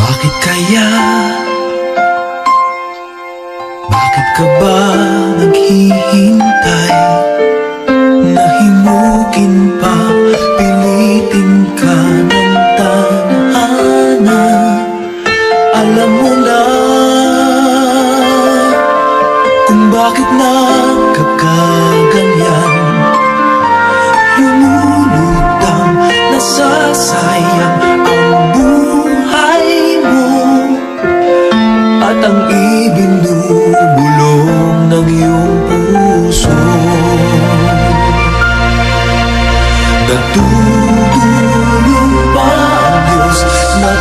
Bakit kaya? Bakit ka ba naghihintay? Nahimukin pa, pilitin ka ng tadhana. Alam mo na kung bakit nagkakaganyan. Lumulutang, nasasayang ang buhay mo at ang ibinubulong ng iyong puso. Natutulong ba ang Diyos na